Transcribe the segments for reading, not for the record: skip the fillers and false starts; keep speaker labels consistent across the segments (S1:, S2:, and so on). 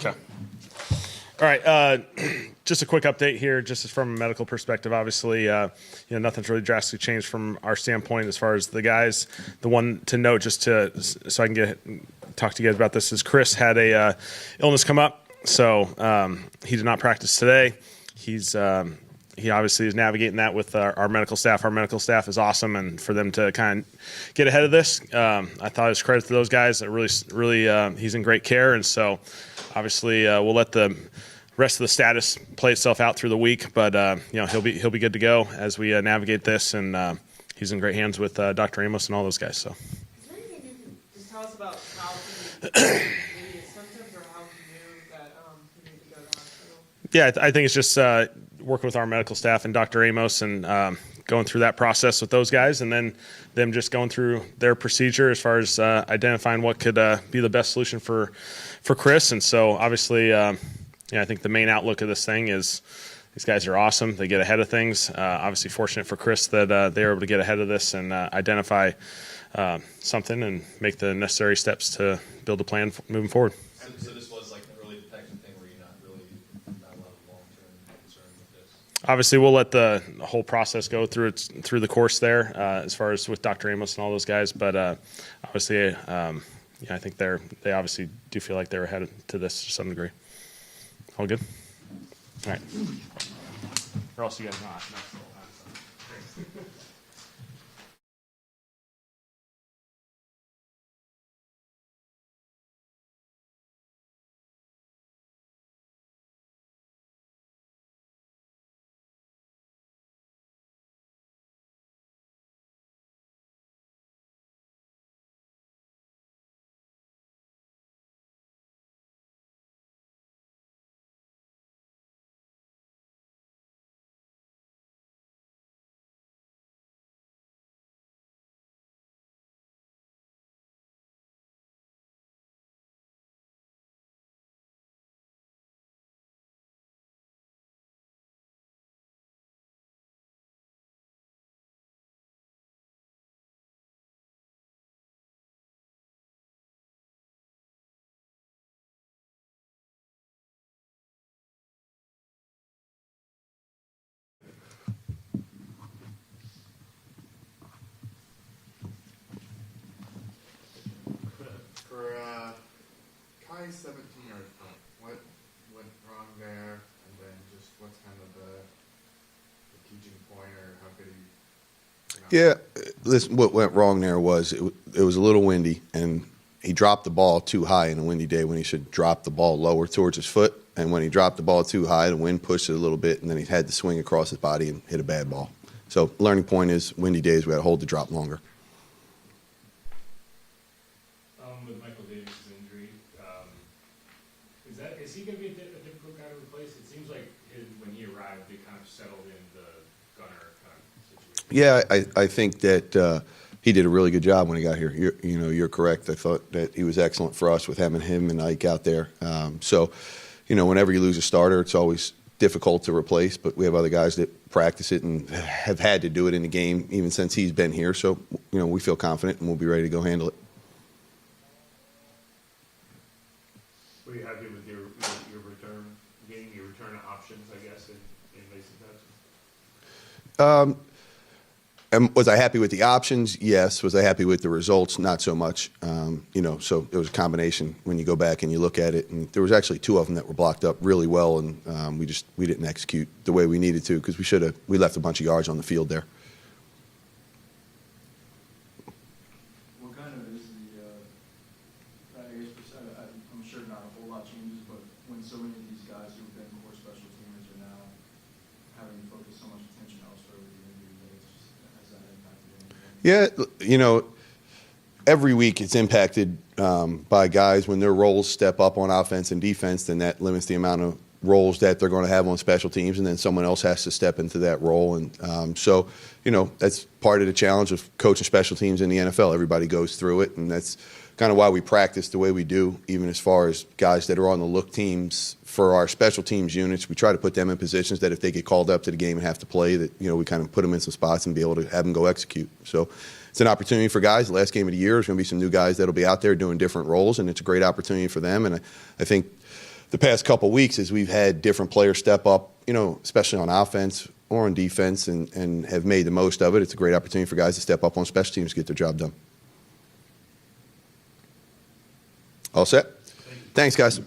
S1: Okay. All right. Just a quick update here, just from a medical perspective. Obviously, nothing's really drastically changed from our standpoint as far as the guys. The one to note, so I can talk to you guys about this, is Chris had a illness come up, so he did not practice today. He obviously is navigating that with our medical staff. Our medical staff is awesome, and for them to kind of get ahead of this, I thought it was credit to those guys. That really, he's in great care, and so obviously we'll let the rest of the status play itself out through the week. But he'll be good to go as we navigate this, and he's in great hands with Dr. Amos and all those guys. So.
S2: Is there anything you can just tell us about how maybe his symptoms or how he knew that he needed to go to the hospital?
S1: Yeah, I think it's just working with our medical staff and Dr. Amos and going through that process with those guys, and then them just going through their procedure as far as identifying what could be the best solution for Chris. And so obviously, I think the main outlook of this thing is these guys are awesome. They get ahead of things. Obviously fortunate for Chris that they're able to get ahead of this and identify something and make the necessary steps to build a plan moving forward.
S3: So this was like an early detection thing where you're not a lot of long-term concern with this?
S1: Obviously, we'll let the whole process go through the course there as far as with Dr. Amos and all those guys. But obviously, I think they obviously do feel like they're ahead to this to some degree. All good? All right. Or else you guys not.
S4: For Kai's 17-yard punt, what went wrong there, and then just what's kind of the teaching point, or how could he?
S5: Yeah, listen, what went wrong there was it was a little windy, and he dropped the ball too high in a windy day when he should drop the ball lower towards his foot. And when he dropped the ball too high, the wind pushed it a little bit, and then he had to swing across his body and hit a bad ball. So learning point is windy days, we got to hold the drop longer.
S6: With Michael Davis' injury, is he going to be a difficult guy to replace? It seems like when he arrived, they kind of settled in the gunner kind of situation.
S5: Yeah, I think that he did a really good job when he got here. You're correct. I thought that he was excellent for us with him and Ike out there. Whenever you lose a starter, it's always difficult to replace, but we have other guys that practice it and have had to do it in the game even since he's been here. So, we feel confident and we'll be ready to go handle it.
S6: Were you happy with your return, getting your return options, I guess, in Mason Texas?
S5: And was I happy with the options? Yes. Was I happy with the results? Not so much. So it was a combination when you go back and you look at it. And there was actually two of them that were blocked up really well, and we didn't execute the way we needed to because we left a bunch of yards on the field there.
S7: What kind of is I'm sure not a whole lot changes, but when so many of these guys who've been core special teamers are now having to focus so much attention elsewhere with the injury, has that impacted anything?
S5: Yeah, every week it's impacted by guys when their roles step up on offense and defense, then that limits the amount of roles that they're going to have on special teams, and then someone else has to step into that role. And that's part of the challenge of coaching special teams in the NFL. Everybody goes through it, and that's kind of why we practice the way we do, even as far as guys that are on the look teams for our special teams units. We try to put them in positions that if they get called up to the game and have to play, that we kind of put them in some spots and be able to have them go execute. So it's an opportunity for guys. The last game of the year is going to be some new guys that'll be out there doing different roles, and it's a great opportunity for them. And I think the past couple weeks is we've had different players step up, especially on offense or on defense, and have made the most of it. It's a great opportunity for guys to step up on special teams to get their job done. All set? Thanks, guys.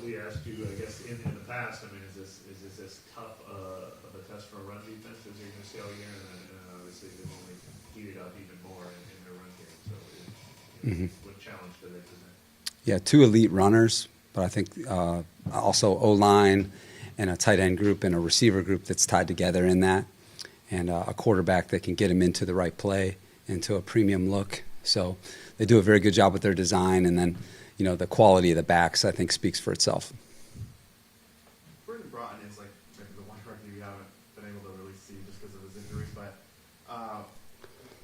S6: We asked you, I guess, in the past, I mean, is this as tough of a test for a run defense as you're going to see all year? And obviously they've only heated up even more in their run game. So what challenge do they present?
S8: Yeah, 2 elite runners, but I think also O-line and a tight end group and a receiver group that's tied together in that, and a quarterback that can get him into the right play, into a premium look. So they do a very good job with their design, and then the quality of the backs, I think, speaks for itself.
S4: Brandon Broughton is like maybe the one rookie we haven't been able to really see just because of his injuries, but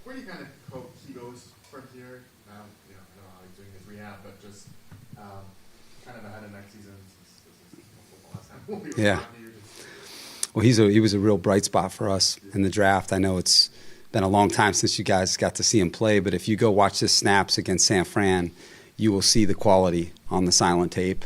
S4: where do you kind of hope he goes from here? I don't know how he's doing his rehab, but just kind of ahead of next season. This is the last time we'll be
S8: Yeah.
S4: around here.
S8: Well, he was a real bright spot for us in the draft. I know it's been a long time since you guys got to see him play, but if you go watch his snaps against San Fran, you will see the quality on the silent tape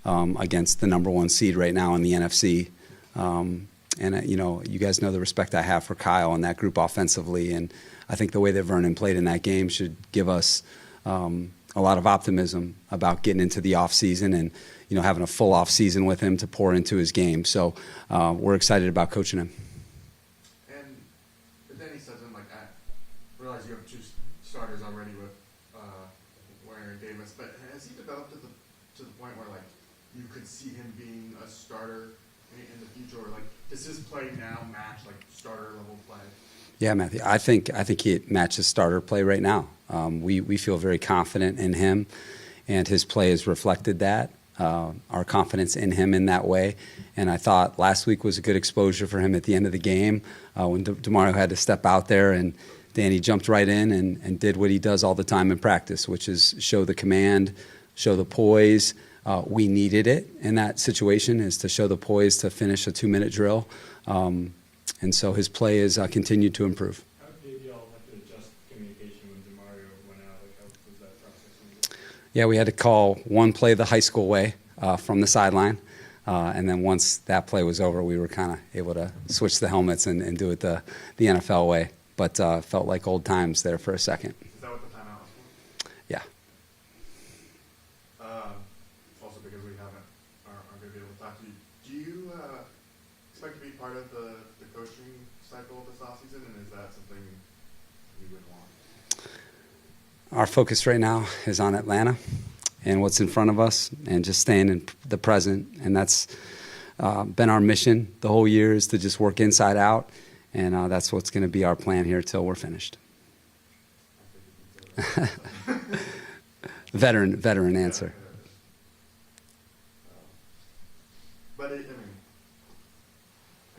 S8: against the number 1 seed right now in the NFC. You guys know the respect I have for Kyle and that group offensively, and I think the way that Vernon played in that game should give us a lot of optimism about getting into the offseason and having a full offseason with him to pour into his game. So we're excited about coaching him.
S4: And then he says, I realize you have 2 starters already with Warner and Davis, but has he developed to the point where you could see him being a starter in the future, or like does his play now match like starter level play?
S8: Yeah, Matthew. I think he matches starter play right now. We feel very confident in him, and his play has reflected that. Our confidence in him in that way. And I thought last week was a good exposure for him at the end of the game when DeMario had to step out there, and Danny jumped right in and did what he does all the time in practice, which is show the command, show the poise. We needed it in that situation, is to show the poise to finish a 2-minute drill. And so his play has continued to improve.
S6: How did y'all have to adjust communication when DeMario went out? Like, how was that process?
S8: Yeah, we had to call one play the high school way from the sideline. And then once that play was over, we were kind of able to switch the helmets and do it the NFL way. But felt like old times there for a second.
S4: Is that what the timeout was for?
S8: Yeah.
S4: Also because we aren't going to be able to talk to you. Do you expect to be part of the coaching cycle this offseason, and is that something you would want?
S8: Our focus right now is on Atlanta and what's in front of us, and just staying in the present. And that's been our mission the whole year, is to just work inside out. And that's what's going to be our plan here till we're finished. Veteran answer.
S4: But again,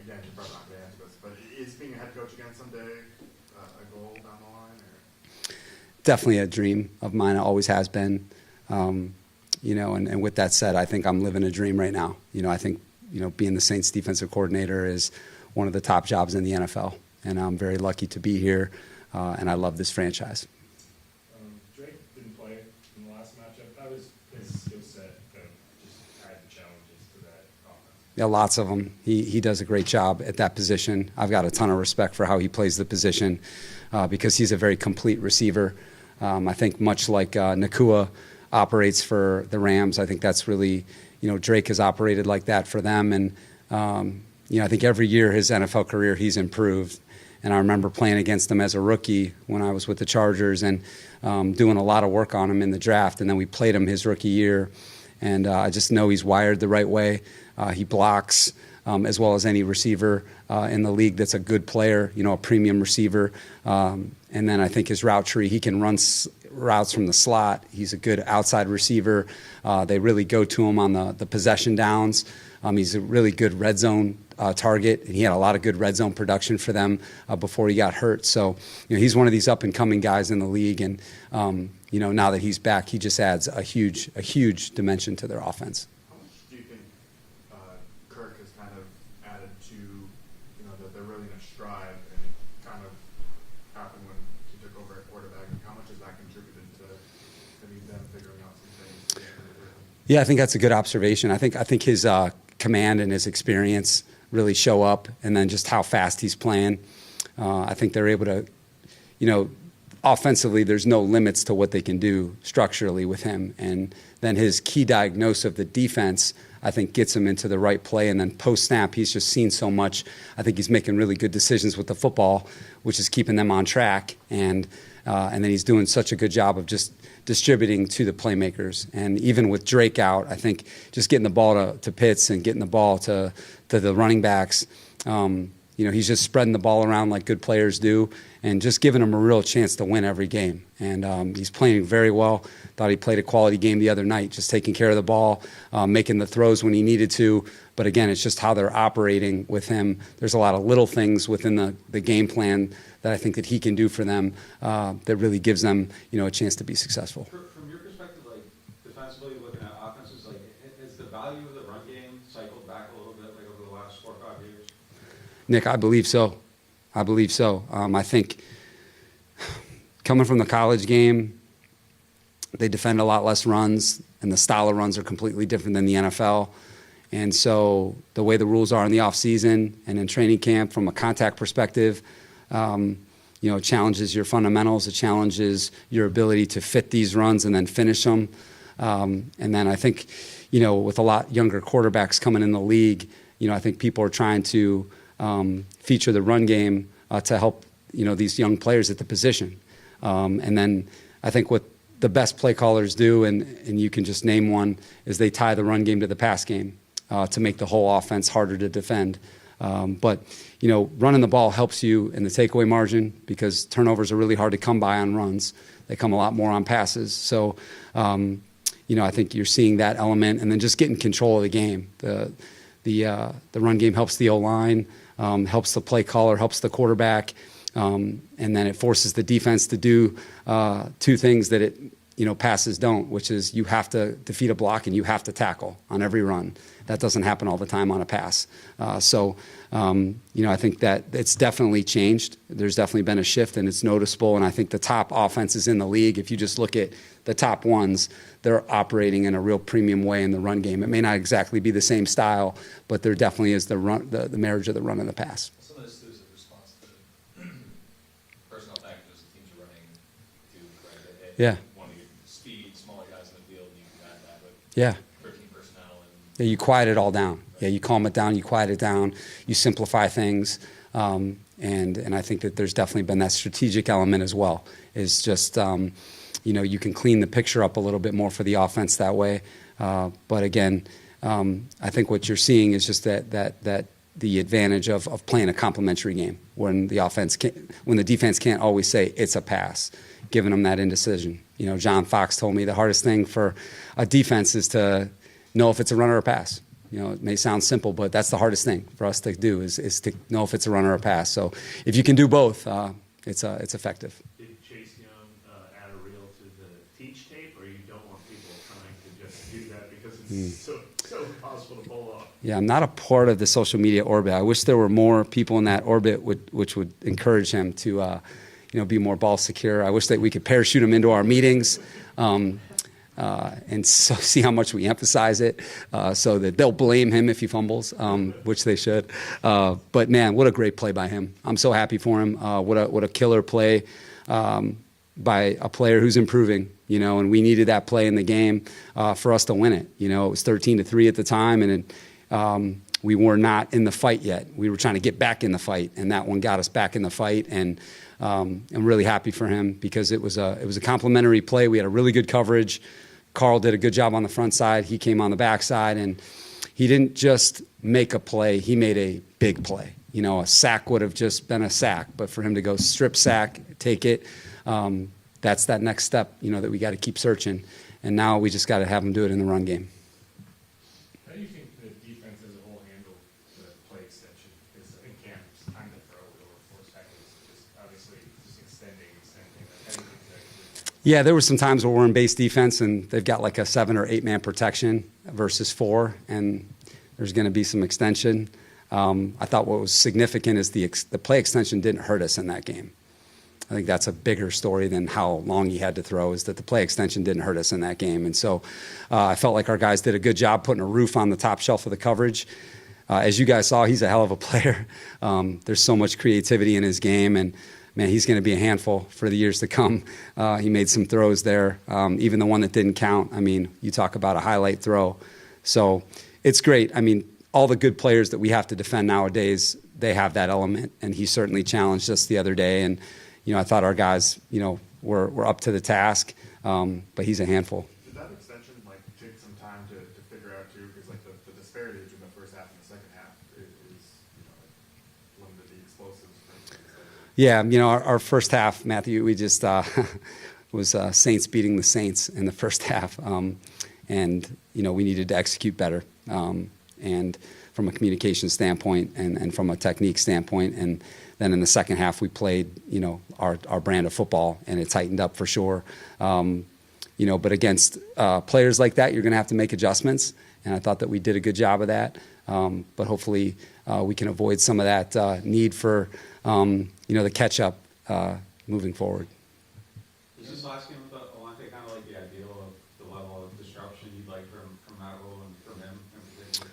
S4: you're probably not going to answer this, but is being a head coach again someday a goal down the line? Or?
S8: Definitely a dream of mine. It always has been. And with that said, I think I'm living a dream right now. I think, being the Saints defensive coordinator is one of the top jobs in the NFL. And I'm very lucky to be here, and I love this franchise.
S6: Drake didn't play in the last matchup. How does his skill set just add the challenges to that offense?
S8: Yeah, lots of them. He does a great job at that position. I've got a ton of respect for how he plays the position because he's a very complete receiver. I think much like Nakua operates for the Rams, I think that's really, Drake has operated like that for them. And, I think every year his NFL career, he's improved. And I remember playing against him as a rookie when I was with the Chargers and doing a lot of work on him in the draft. And then we played him his rookie year. And I just know he's wired the right way. He blocks as well as any receiver in the league that's a good player, a premium receiver. And then I think his route tree, he can run routes from the slot. He's a good outside receiver. They really go to him on the possession downs. He's a really good red zone target, and he had a lot of good red zone production for them before he got hurt. So, he's one of these up-and-coming guys in the league, and now that he's back, he just adds a huge dimension to their offense.
S4: How much do you think Kirk has kind of added to, that they're really in a stride, and it kind of happened when he took over at quarterback? And how much has that contributed to maybe them figuring out some things?
S8: Yeah, I think that's a good observation. I think his command and his experience really show up, and then just how fast he's playing. I think they're able to, offensively, there's no limits to what they can do structurally with him. And then his key diagnose of the defense, I think, gets him into the right play. And then post-snap, he's just seen so much. I think he's making really good decisions with the football, which is keeping them on track. And then he's doing such a good job of just distributing to the playmakers. And even with Drake out, I think just getting the ball to Pitts and getting the ball to the running backs, he's just spreading the ball around like good players do and just giving them a real chance to win every game. And he's playing very well. Thought he played a quality game the other night, just taking care of the ball, making the throws when he needed to. But again, it's just how they're operating with him. There's a lot of little things within the game plan that I think that he can do for them that really gives them, a chance to be successful.
S9: From your perspective, defensively, looking at offenses, has the value of the run game cycled back a little bit, over the last 4 or 5 years?
S8: Nick, I believe so. I think coming from the college game, they defend a lot less runs, and the style of runs are completely different than the NFL. And so the way the rules are in the offseason and in training camp from a contact perspective, it challenges your fundamentals. It challenges your ability to fit these runs and then finish them. And then I think, with a lot younger quarterbacks coming in the league, I think people are trying to feature the run game to help, these young players at the position. And then I think what the best play callers do, and you can just name one, is they tie the run game to the pass game. to make the whole offense harder to defend. But, running the ball helps you in the takeaway margin because turnovers are really hard to come by on runs. They come a lot more on passes. So, I think you're seeing that element, and then just getting control of the game. The run game helps the O-line, helps the play caller, helps the quarterback, and then it forces the defense to do two things that passes don't, which is you have to defeat a block and you have to tackle on every run. That doesn't happen all the time on a pass. I think that it's definitely changed. There's definitely been a shift, and it's noticeable. And I think the top offenses in the league, if you just look at the top ones, they're operating in a real premium way in the run game. It may not exactly be the same style, but there definitely is the marriage of the run and the pass.
S3: Some of this is a response to personnel packages teams are running to, right?
S8: Yeah.
S3: Want to get speed, smaller guys in the field, and you can add that, but
S8: Yeah.
S3: 13 personnel and
S8: Yeah, you quiet it all down. Yeah, you calm it down, you quiet it down, you simplify things, and I think that there's definitely been that strategic element as well. Is just you can clean the picture up a little bit more for the offense that way. But again, I think what you're seeing is just that the advantage of playing a complementary game when the defense can't always say it's a pass, giving them that indecision. John Fox told me the hardest thing for a defense is to know if it's a run or a pass. It may sound simple, but that's the hardest thing for us to do is to know if it's a run or a pass. So if you can do both, it's effective.
S6: Did Chase Young add a reel to the teach tape, or you don't want people trying to just do that because it's so impossible to pull off?
S8: Yeah, I'm not a part of the social media orbit. I wish there were more people in that orbit which would encourage him to be more ball secure. I wish that we could parachute him into our meetings. And so see how much we emphasize it so that they'll blame him if he fumbles, which they should. But, man, what a great play by him. I'm so happy for him. What a killer play by a player who's improving, and we needed that play in the game for us to win it. It was 13-3 at the time, and we were not in the fight yet. We were trying to get back in the fight, and that one got us back in the fight. And I'm really happy for him because it was a complimentary play. We had a really good coverage. Carl did a good job on the front side. He came on the back side, and he didn't just make a play. He made a big play. A sack would have just been a sack, but for him to go strip sack, take it, that's that next step, that we got to keep searching. And now we just got to have him do it in the run game.
S10: How do you think the defense as a whole handled the play extension? Because in camp, it's time to throw it over 4 seconds, just obviously just extending. How do you think that?
S8: Yeah, there were some times where we're in base defense and they've got like a 7 or 8 man protection versus 4, and there's going to be some extension. I thought what was significant is the play extension didn't hurt us in that game. I think that's a bigger story than how long he had to throw, is that the play extension didn't hurt us in that game. And so I felt like our guys did a good job putting a roof on the top shelf of the coverage. As you guys saw, he's a hell of a player. There's so much creativity in his game, and man, he's going to be a handful for the years to come. He made some throws there, even the one that didn't count. I mean, you talk about a highlight throw. So it's great. I mean, all the good players that we have to defend nowadays, they have that element, and he certainly challenged us the other day. And I thought our guys, were up to the task, but he's a handful.
S4: Did that extension take some time to figure out too? Because the disparity between the first half and the second half is limited the explosives.
S8: Yeah, our first half, Matthew, we just was Saints beating the Saints in the first half, and we needed to execute better, and from a communication standpoint and from a technique standpoint. And then in the second half, we played, our brand of football, and it tightened up for sure. But against players like that, you're going to have to make adjustments, and I thought that we did a good job of that. But hopefully we can avoid some of that need for, the catch-up moving forward.
S9: Is this last game with Atlanta kind of like the ideal of the level of disruption you'd like from that role and from him in particular?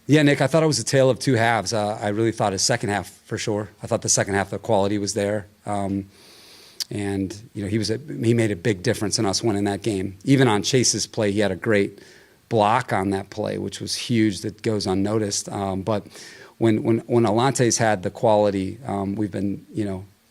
S8: Yeah, Nick, I thought it was a tale of two halves. I really thought his second half, for sure. I thought the second half, the quality was there. And he made a big difference in us winning that game. Even on Chase's play, he had a great block on that play, which was huge, that goes unnoticed. But when Alante's had the quality, we've been,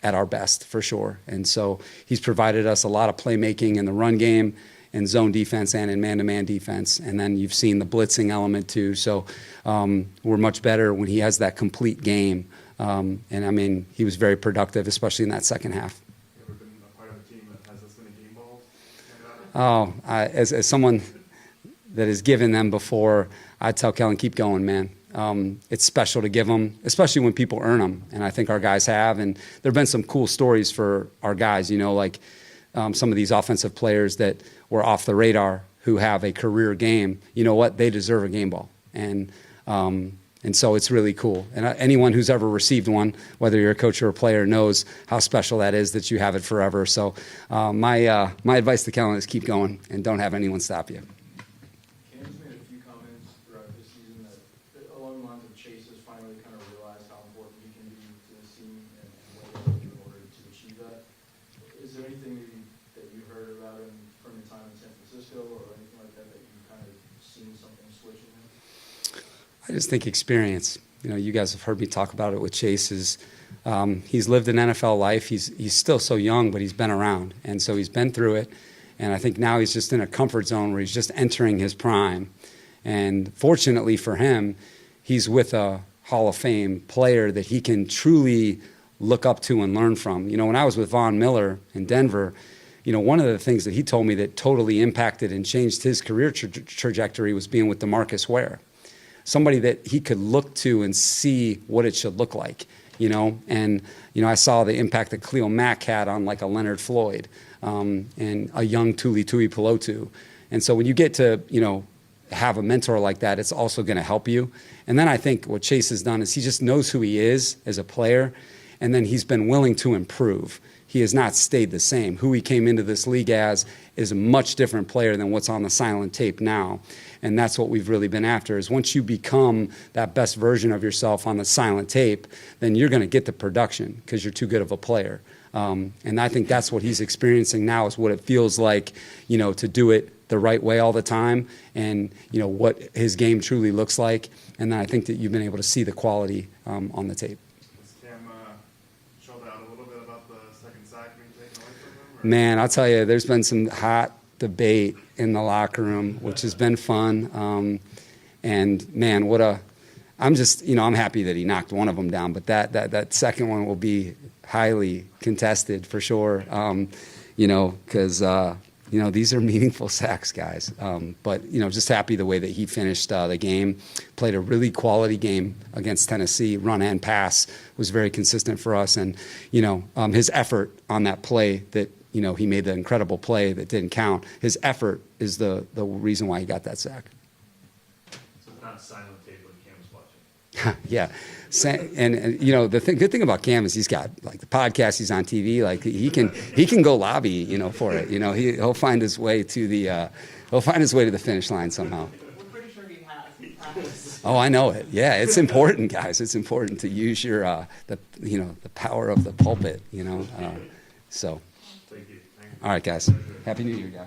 S8: at our best, for sure. And so he's provided us a lot of playmaking in the run game. in zone defense and in man-to-man defense. And then you've seen the blitzing element too. So we're much better when he has that complete game. And I mean, he was very productive, especially in that second half.
S4: You ever been a part of a team that has this many game balls?
S8: As someone that has given them before, I tell Kellen, keep going, man. It's special to give them, especially when people earn them. And I think our guys have. And there have been some cool stories for our guys, you know, like some of these offensive players that were off the radar who have a career game. You know what? They deserve a game ball. And so it's really cool. And anyone who's ever received one, whether you're a coach or a player, knows how special that is, that you have it forever. So my advice to Kellen is keep going and don't have anyone stop you.
S7: Cam's made a few comments throughout this season that along the lines of Chase has finally kind of realized how important he can be to this team and what he has to do in order to achieve that. Is there anything that you heard about him from your time in San Francisco or anything like that that you've kind of seen something switch in him?
S8: I just think experience. You know, you guys have heard me talk about it with Chase. He's lived an NFL life. He's still so young, but he's been around, and so he's been through it. And I think now he's just in a comfort zone where he's just entering his prime. And fortunately for him, he's with a Hall of Fame player that he can truly look up to and learn from. You know, when I was with Von Miller in Denver, you know, one of the things that he told me that totally impacted and changed his career trajectory was being with DeMarcus Ware. Somebody that he could look to and see what it should look like, you know. And, you know, I saw the impact that Khalil Mack had on like a Leonard Floyd and a young Tuli Tuipulotu. And so when you get to, you know, have a mentor like that, it's also going to help you. And then I think what Chase has done is he just knows who he is as a player, and then he's been willing to improve. He has not stayed the same. Who he came into this league as is a much different player than what's on the silent tape now. And that's what we've really been after, is once you become that best version of yourself on the silent tape, then you're going to get the production because you're too good of a player. And I think that's what he's experiencing now, is what it feels like, you know, to do it the right way all the time, and, you know, what his game truly looks like. And then I think that you've been able to see the quality on the tape.
S4: Has Cam showed out a little bit about the second sack being taken away from him? Or?
S8: Man, I'll tell you, there's been some hot debate in the locker room, which has been fun. And man, I'm just, you know, I'm happy that he knocked one of them down, but that second one will be highly contested for sure. You know, because, you know, these are meaningful sacks, guys. But, you know, just happy the way that he finished the game. Played a really quality game against Tennessee. Run and pass was very consistent for us. And, you know, his effort on that play that, you know, he made the incredible play that didn't count. His effort is the reason why he got that sack.
S6: So it's not silent tape when Cam's watching.
S8: Yeah. And you know, the good thing about Cam is he's got, like, the podcast, he's on TV, like he can go lobby, you know, for it. You know, he'll find his way to the finish line somehow.
S2: We're pretty sure he has in practice.
S8: Oh, I know it. Yeah, it's important, guys. It's important to use your the power of the pulpit, you know. So
S6: Thank you.
S8: all right, guys. Happy New Year, guys.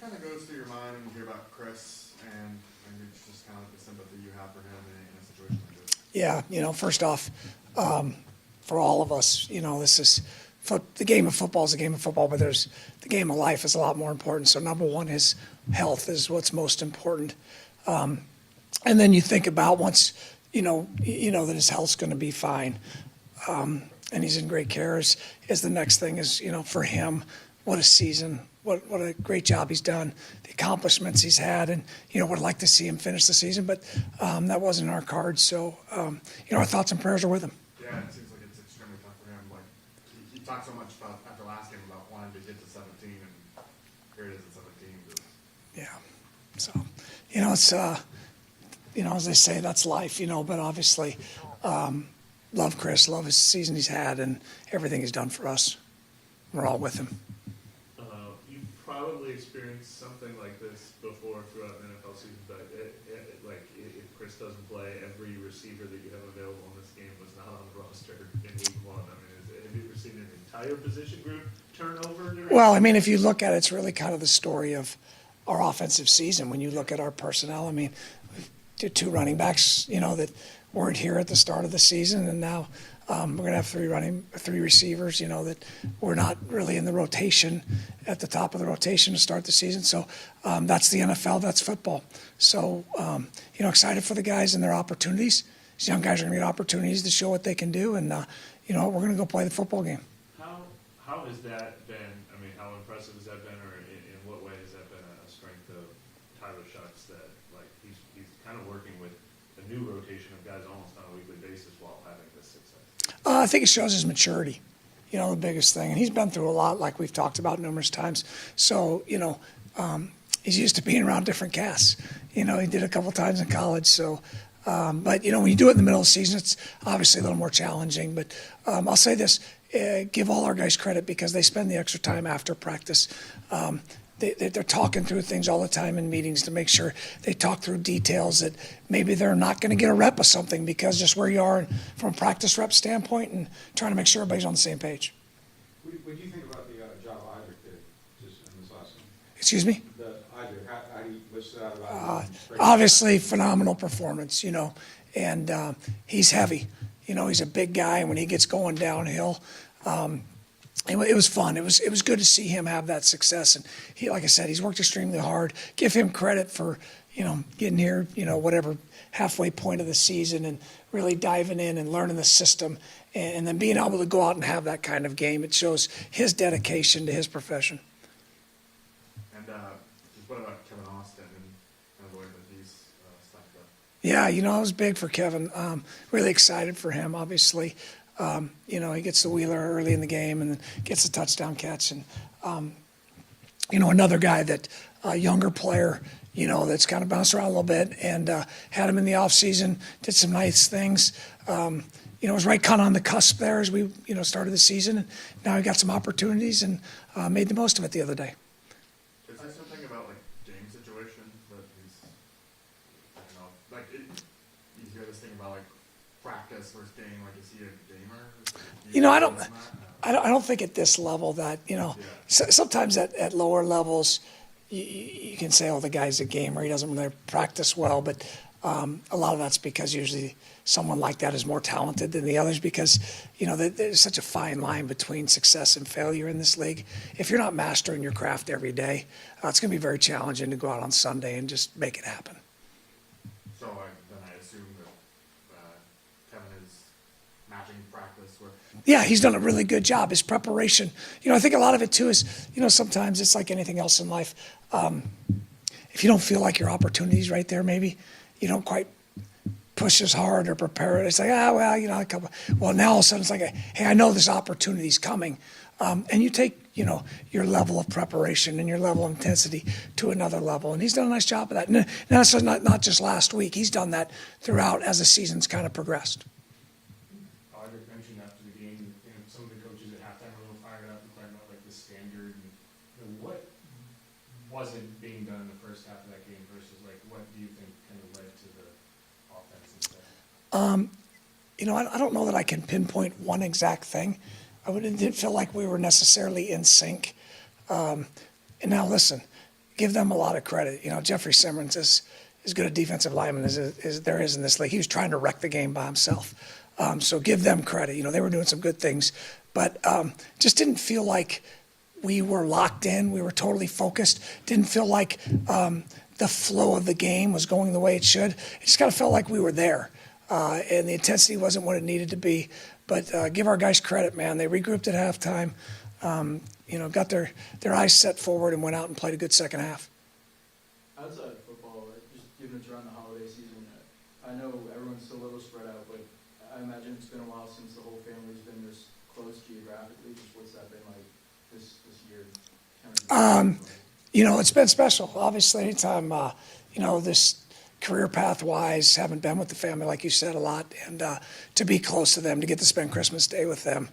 S4: kind of goes through your mind when you hear about Chris and it's just kind of like the sympathy you have for him in a situation like this?
S11: Yeah, first off, for all of us, this is the game of football is a game of football, but the game of life is a lot more important. So number one, his health is what's most important. And then you think about once, that his health's going to be fine. And he's in great care is the next thing is, for him, what a season, what a great job he's done, the accomplishments he's had, and, would like to see him finish the season, but that wasn't in our cards. So, our thoughts and prayers are with him.
S4: Yeah, it seems like it's extremely tough for him. Like, he talked so much about, after last game, about wanting to get to 17, and here it is at 17.
S11: Yeah. So, it's, as they say, that's life, but obviously, love Chris, love his season he's had and everything he's done for us. We're all with him.
S6: You've probably experienced something like this before throughout an NFL season, but if Chris doesn't play, every receiver that you have available in this game was not on the roster in week 1. I mean, have you ever seen an entire position group turnover?
S11: Well, I mean, if you look at it, it's really kind of the story of our offensive season. When you look at our personnel, I mean, we 2 running backs, that weren't here at the start of the season, and now we're going to have 3 receivers, that we're not really in the rotation at the top of the rotation to start the season. So that's the NFL, that's football. So, excited for the guys and their opportunities. These young guys are going to get opportunities to show what they can do, and, we're going to go play the football game.
S6: How has that been? I mean, how impressive has that been, or in what way has that been a strength of Tyler Shucks that, he's kind of working with a new rotation of guys almost on a weekly basis while having this success?
S11: I think it shows his maturity, the biggest thing. And he's been through a lot, like we've talked about numerous times. So, he's used to being around different casts. He did a couple times in college. So, but, when you do it in the middle of the season, it's obviously a little more challenging. But I'll say this, give all our guys credit because they spend the extra time after practice. They're talking through things all the time in meetings to make sure they talk through details that maybe they're not going to get a rep of something because just where you are from a practice rep standpoint and trying to make sure everybody's on the same page.
S9: What do you think about the job Idrick did just in this last game?
S11: Excuse me?
S9: The Idrick, how do you, what's that about?
S11: Obviously, phenomenal performance, and he's heavy. He's a big guy, and when he gets going downhill, it was fun. It was good to see him have that success. And he, like I said, he's worked extremely hard. Give him credit for, getting here, whatever halfway point of the season and really diving in and learning the system and then being able to go out and have that kind of game. It shows his dedication to his profession.
S4: And what about Kevin Austin and kind of the way that he's stacked up?
S11: Yeah, I was big for Kevin. Really excited for him, obviously. He gets the wheeler early in the game and then gets a touchdown catch. And, another guy that a younger player, that's kind of bounced around a little bit and had him in the offseason, did some nice things. Was right kind of on the cusp there as we, started the season. And now he got some opportunities and made the most of it the other day.
S4: Is there something about, game situation that he's, I don't know, you hear this thing about, practice versus game, is he a gamer?
S11: I don't think at this level that, sometimes at lower levels you can say, oh, the guy's a gamer, he doesn't really practice well, but a lot of that's because usually someone like that is more talented than the others because, there's such a fine line between success and failure in this league. If you're not mastering your craft every day, it's going to be very challenging to go out on Sunday and just make it happen.
S4: So then I assume that Kevin is matching practice with.
S11: Yeah, he's done a really good job. His preparation, I think a lot of it too is, sometimes it's like anything else in life. If you don't feel like your opportunity's right there, maybe you don't quite push as hard or prepare it. It's like, well, now all of a sudden it's like, hey, I know this opportunity's coming. And you take, your level of preparation and your level of intensity to another level. And he's done a nice job of that. And that's not just last week. He's done that throughout as the season's kind of progressed.
S10: Audric mentioned after the game, some of the coaches at halftime were a little fired up and talking about the standard and what wasn't being done in the first half of that game versus what do you think kind of led to the offense instead?
S11: I don't know that I can pinpoint one exact thing. It didn't feel like we were necessarily in sync. And now listen, give them a lot of credit. You know, Jeffrey Simmons is as good a defensive lineman as there is in this league. He was trying to wreck the game by himself. So give them credit. You know, they were doing some good things, but just didn't feel like we were locked in. We were totally focused. Didn't feel like the flow of the game was going the way it should. It just kind of felt like we were there, and the intensity wasn't what it needed to be. But give our guys credit, man. They regrouped at halftime, you know, got their eyes set forward and went out and played a good second half.
S7: Outside of football, just given it's around the holiday season, I know everyone's still a little spread out, but I imagine it's been a while since the whole family's been this close geographically. Just what's that been like this year?
S11: You know, it's been special. Obviously, anytime, you know, this career path-wise, haven't been with the family, like you said, a lot, and to be close to them, to get to spend Christmas Day with them,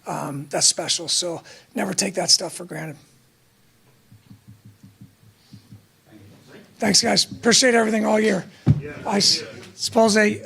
S11: that's special. So never take that stuff for granted. Thanks, guys. Appreciate everything all year. I suppose they